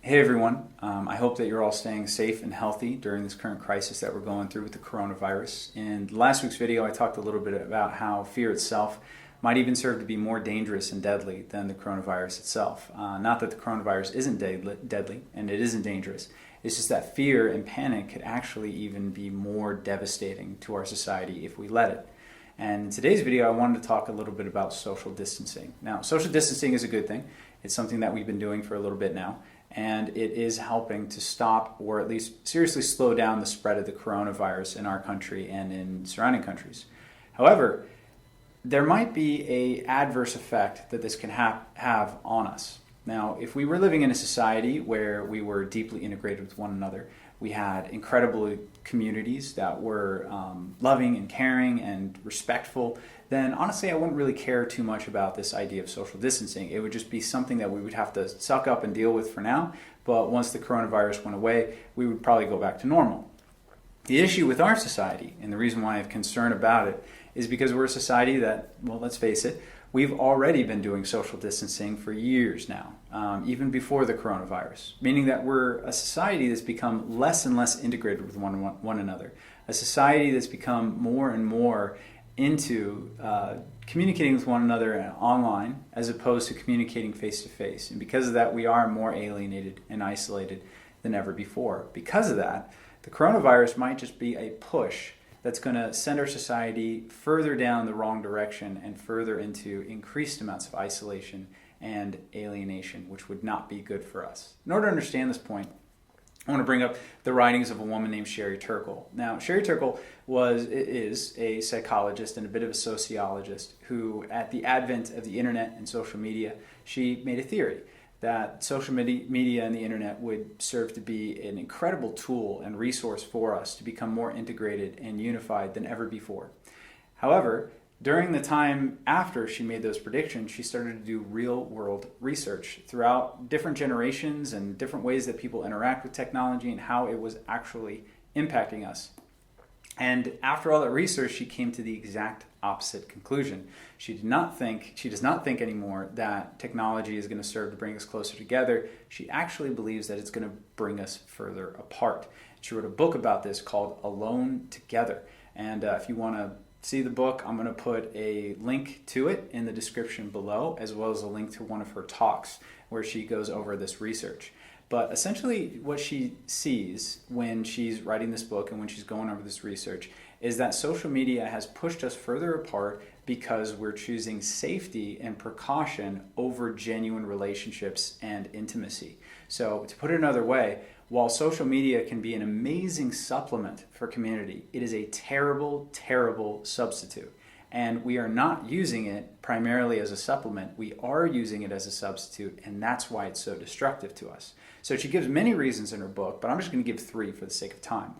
Hey everyone, I hope that you're all staying safe and healthy during this current crisis that we're going through with the coronavirus. In last week's video, I talked a little bit about how fear itself might even serve to be more dangerous and deadly than the coronavirus itself. Not that the coronavirus isn't deadly and it isn't dangerous. It's just that fear and panic could actually even be more devastating to our society if we let it. And in today's video, I wanted to talk a little bit about social distancing. Now, social distancing is a good thing. It's something that we've been doing for a little bit now, and it is helping to stop or at least seriously slow down the spread of the coronavirus in our country and in surrounding countries. However, there might be an adverse effect that this can have on us. Now, if we were living in a society where we were deeply integrated with one another, we had incredible communities that were loving and caring and respectful, then honestly I wouldn't really care too much about this idea of social distancing. It would just be something that we would have to suck up and deal with for now, but once the coronavirus went away, we would probably go back to normal. The issue with our society, and the reason why I have concern about it, is because we're a society that, well, let's face it, we've already been doing social distancing for years now, even before the coronavirus, meaning that we're a society that's become less and less integrated with one another, a society that's become more and more into communicating with one another online as opposed to communicating face to face. And because of that, we are more alienated and isolated than ever before. Because of that, the coronavirus might just be a push that's going to send our society further down the wrong direction and further into increased amounts of isolation and alienation, which would not be good for us. In order to understand this point, I want to bring up the writings of a woman named Turkle. Now, Turkle is a psychologist and a bit of a sociologist who, at the advent of the internet and social media, she made a theory that social media and the internet would serve to be an incredible tool and resource for us to become more integrated and unified than ever before. However, during the time after she made those predictions, she started to do real-world research throughout different generations and different ways that people interact with technology and how it was actually impacting us. And after all that research, she came to the exact opposite conclusion. She does not think anymore that technology is going to serve to bring us closer together. She actually believes that it's going to bring us further apart. She wrote a book about this called Alone Together. And if you want to see the book, I'm going to put a link to it in the description below, as well as a link to one of her talks where she goes over this research. But essentially what she sees when she's writing this book and when she's going over this research is that social media has pushed us further apart because we're choosing safety and precaution over genuine relationships and intimacy. So to put it another way, while social media can be an amazing supplement for community, it is a terrible, terrible substitute. And we are not using it primarily as a supplement. We are using it as a substitute, and that's why it's so destructive to us. So she gives many reasons in her book, but I'm just going to give three for the sake of time.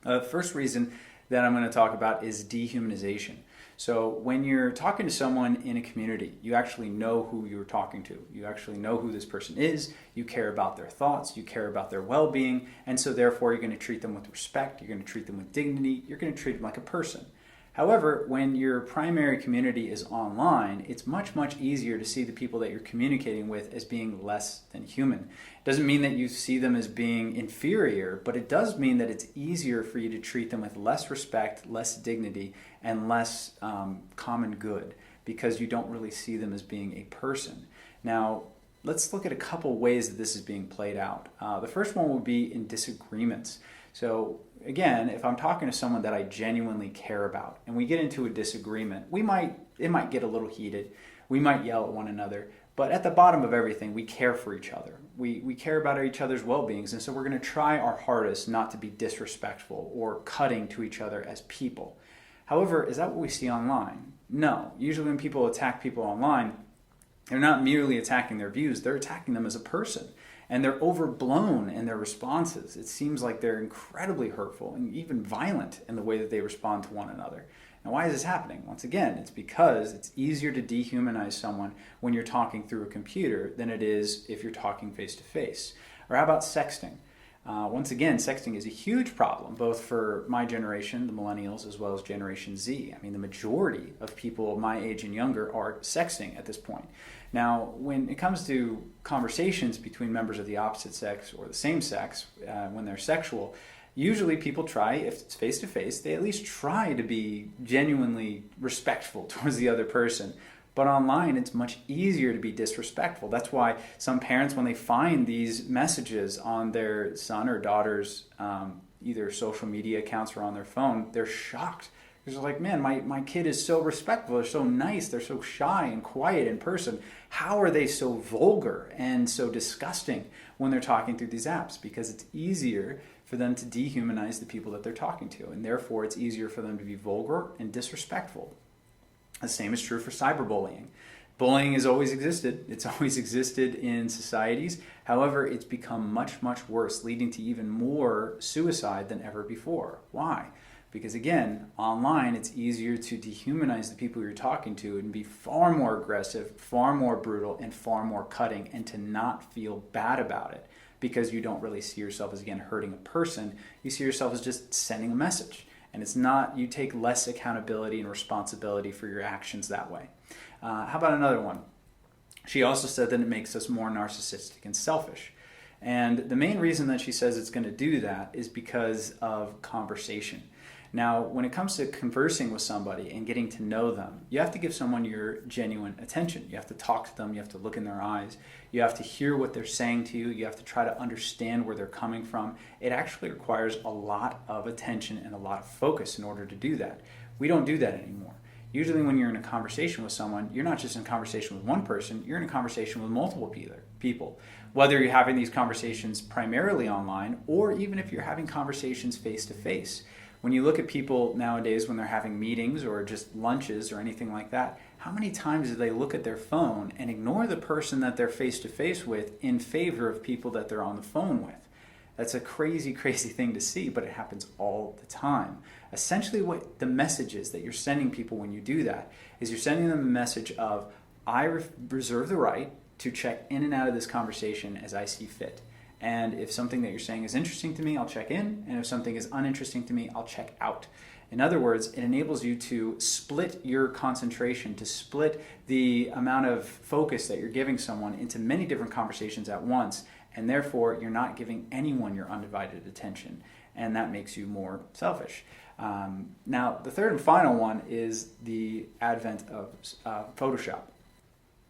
The first reason that I'm going to talk about is dehumanization. So when you're talking to someone in a community, you actually know who you're talking to. You actually know who this person is. You care about their thoughts. You care about their well-being. And so therefore, you're going to treat them with respect. You're going to treat them with dignity. You're going to treat them like a person. However, when your primary community is online, it's much, much easier to see the people that you're communicating with as being less than human. It doesn't mean that you see them as being inferior, but it does mean that it's easier for you to treat them with less respect, less dignity, and less common good, because you don't really see them as being a person. Now, let's look at a couple ways that this is being played out. The first one would be in disagreements. So again, if I'm talking to someone that I genuinely care about and we get into a disagreement, it might get a little heated. We might yell at one another, but at the bottom of everything, we care for each other. We care about each other's well-beings, and so we're going to try our hardest not to be disrespectful or cutting to each other as people. However, is that what we see online? No. Usually when people attack people online, they're not merely attacking their views, they're attacking them as a person. And they're overblown in their responses. It seems like they're incredibly hurtful and even violent in the way that they respond to one another. Now, why is this happening? Once again, it's because it's easier to dehumanize someone when you're talking through a computer than it is if you're talking face to face. Or how about sexting? Once again, sexting is a huge problem, both for my generation, the millennials, as well as Generation Z. I mean, the majority of people my age and younger are sexting at this point. Now, when it comes to conversations between members of the opposite sex or the same sex, when they're sexual, usually people try, if it's face-to-face, they at least try to be genuinely respectful towards the other person. But online, it's much easier to be disrespectful. That's why some parents, when they find these messages on their son or daughter's either social media accounts or on their phone, they're shocked. Because they're like, man, my kid is so respectful, they're so nice, they're so shy and quiet in person. How are they so vulgar and so disgusting when they're talking through these apps? Because it's easier for them to dehumanize the people that they're talking to, and therefore it's easier for them to be vulgar and disrespectful. The same is true for cyberbullying. Bullying has always existed. It's always existed in societies. However, it's become much, much worse, leading to even more suicide than ever before. Why? Because again, online, it's easier to dehumanize the people you're talking to and be far more aggressive, far more brutal, and far more cutting, and to not feel bad about it because you don't really see yourself as, again, hurting a person. You see yourself as just sending a message. And it's not, you take less accountability and responsibility for your actions that way. How about another one? She also said that it makes us more narcissistic and selfish. And the main reason that she says it's going to do that is because of conversation. Now, when it comes to conversing with somebody and getting to know them, you have to give someone your genuine attention. You have to talk to them. You have to look in their eyes. You have to hear what they're saying to you. You have to try to understand where they're coming from. It actually requires a lot of attention and a lot of focus in order to do that. We don't do that anymore. Usually when you're in a conversation with someone, you're not just in a conversation with one person, you're in a conversation with multiple people. Whether you're having these conversations primarily online or even if you're having conversations face-to-face. When you look at people nowadays when they're having meetings or just lunches or anything like that, how many times do they look at their phone and ignore the person that they're face-to-face with in favor of people that they're on the phone with? That's a crazy, crazy thing to see, but it happens all the time. Essentially what the message is that you're sending people when you do that is you're sending them a message of, I reserve the right to check in and out of this conversation as I see fit. And if something that you're saying is interesting to me, I'll check in. And if something is uninteresting to me, I'll check out. In other words, it enables you to split your concentration, to split the amount of focus that you're giving someone into many different conversations at once. And therefore, you're not giving anyone your undivided attention. And that makes you more selfish. Now, the third and final one is the advent of Photoshop.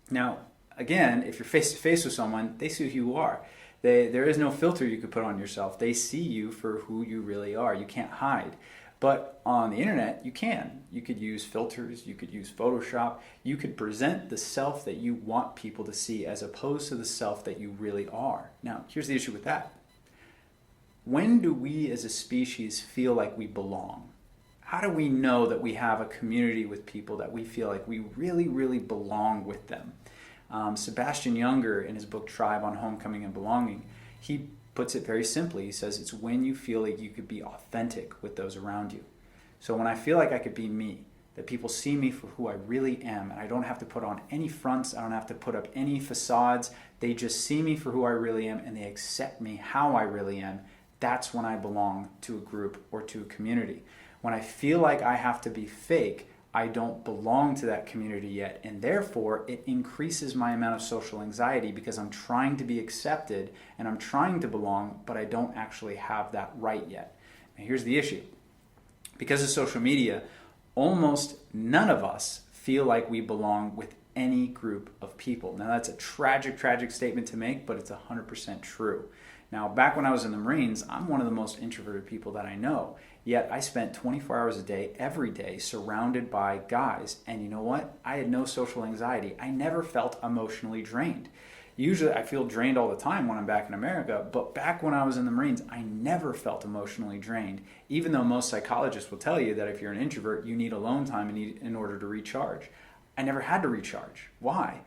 Now, again, if you're face-to-face with someone, they see who you are. There is no filter you could put on yourself. They see you for who you really are. You can't hide. But on the internet, you can. You could use filters. You could use Photoshop. You could present the self that you want people to see as opposed to the self that you really are. Now, here's the issue with that. When do we as a species feel like we belong? How do we know that we have a community with people that we feel like we really, really belong with them? Sebastian Junger, in his book Tribe on Homecoming and Belonging, he puts it very simply. He says it's when you feel like you could be authentic with those around you. So when I feel like I could be me, that people see me for who I really am, and I don't have to put on any fronts, I don't have to put up any facades, they just see me for who I really am and they accept me how I really am, that's when I belong to a group or to a community. When I feel like I have to be fake, I don't belong to that community yet, and therefore it increases my amount of social anxiety because I'm trying to be accepted and I'm trying to belong, but I don't actually have that right yet. Now here's the issue. Because of social media, almost none of us feel like we belong with any group of people. Now that's a tragic, tragic statement to make, but it's 100% true. Now, back when I was in the Marines, I'm one of the most introverted people that I know. Yet I spent 24 hours a day, every day, surrounded by guys. And you know what? I had no social anxiety. I never felt emotionally drained. Usually I feel drained all the time when I'm back in America, but back when I was in the Marines, I never felt emotionally drained, even though most psychologists will tell you that if you're an introvert, you need alone time in order to recharge. I never had to recharge. Why?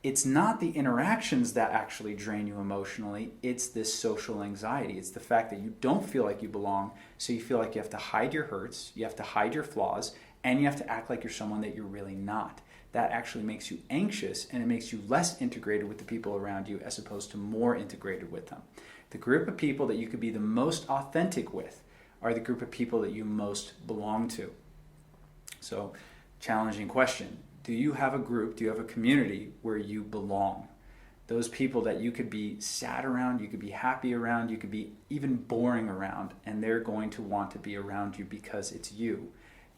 It's not the interactions that actually drain you emotionally, it's this social anxiety. It's the fact that you don't feel like you belong, so you feel like you have to hide your hurts, you have to hide your flaws, and you have to act like you're someone that you're really not. that actually makes you anxious, and it makes you less integrated with the people around you as opposed to more integrated with them. The group of people that you could be the most authentic with are the group of people that you most belong to. So, challenging question. Do you have a group, do you have a community where you belong? Those people that you could be sad around, you could be happy around, you could be even boring around, and they're going to want to be around you because it's you.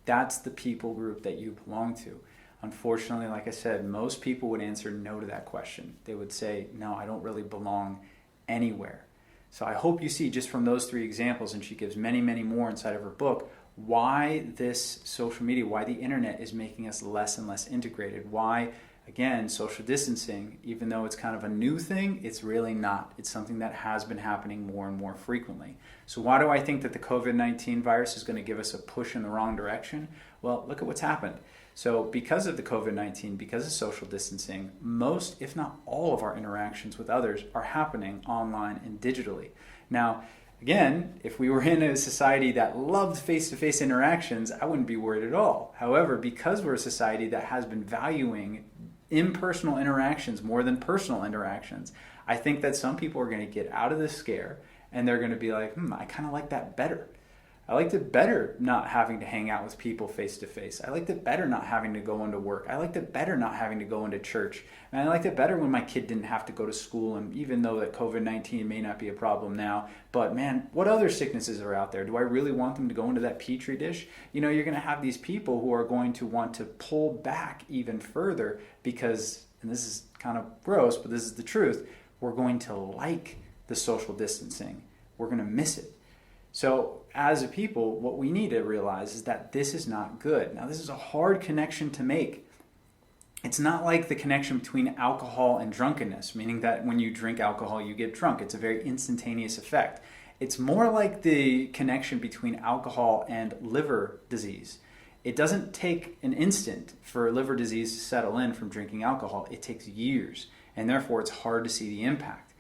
That's the people group that you belong to. Unfortunately, like I said, most people would answer no to that question. They would say, no, I don't really belong anywhere. So I hope you see just from those 3 examples, and she gives many, many more inside of her book, why this social media, why the internet is making us less and less integrated. Why, again, social distancing, even though it's kind of a new thing, it's really not. It's something that has been happening more and more frequently. So why do I think that the COVID-19 virus is going to give us a push in the wrong direction? Well, look at what's happened. So because of the COVID-19, because of social distancing, most, if not all of our interactions with others are happening online and digitally. Now, again, if we were in a society that loved face-to-face interactions, I wouldn't be worried at all. However, because we're a society that has been valuing impersonal interactions more than personal interactions, I think that some people are going to get out of this scare and they're going to be like, I kind of like that better. I liked it better not having to hang out with people face to face. I liked it better not having to go into work. I liked it better not having to go into church. And I liked it better when my kid didn't have to go to school. And even though that COVID-19 may not be a problem now, but man, what other sicknesses are out there? Do I really want them to go into that petri dish? You're going to have these people who are going to want to pull back even further because, and this is kind of gross, but this is the truth, we're going to like the social distancing. We're going to miss it. So as a people, what we need to realize is that this is not good. Now, this is a hard connection to make. It's not like the connection between alcohol and drunkenness, meaning that when you drink alcohol, you get drunk. It's a very instantaneous effect. It's more like the connection between alcohol and liver disease. It doesn't take an instant for liver disease to settle in from drinking alcohol. It takes years, and therefore it's hard to see the impact.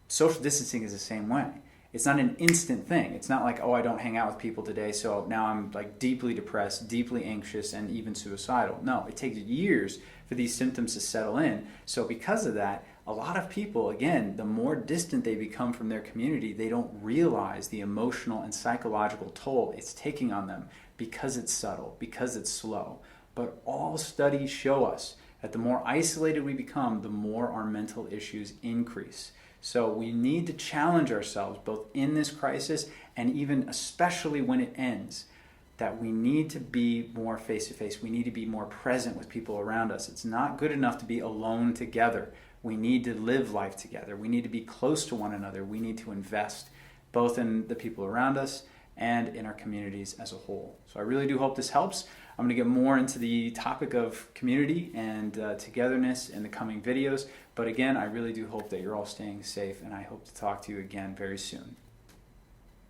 Social distancing is the same way. It's not an instant thing. It's not like, I don't hang out with people today, so now I'm like deeply depressed, deeply anxious, and even suicidal. No, it takes years for these symptoms to settle in. So because of that, a lot of people, again, the more distant they become from their community, they don't realize the emotional and psychological toll it's taking on them because it's subtle, because it's slow. But all studies show us that the more isolated we become, the more our mental issues increase. So we need to challenge ourselves both in this crisis and even especially when it ends, that we need to be more face-to-face. We need to be more present with people around us. It's not good enough to be alone together. We need to live life together. We need to be close to one another. We need to invest both in the people around us and in our communities as a whole. So I really do hope this helps. I'm going to get more into the topic of community and togetherness in the coming videos. But again, I really do hope that you're all staying safe, and I hope to talk to you again very soon.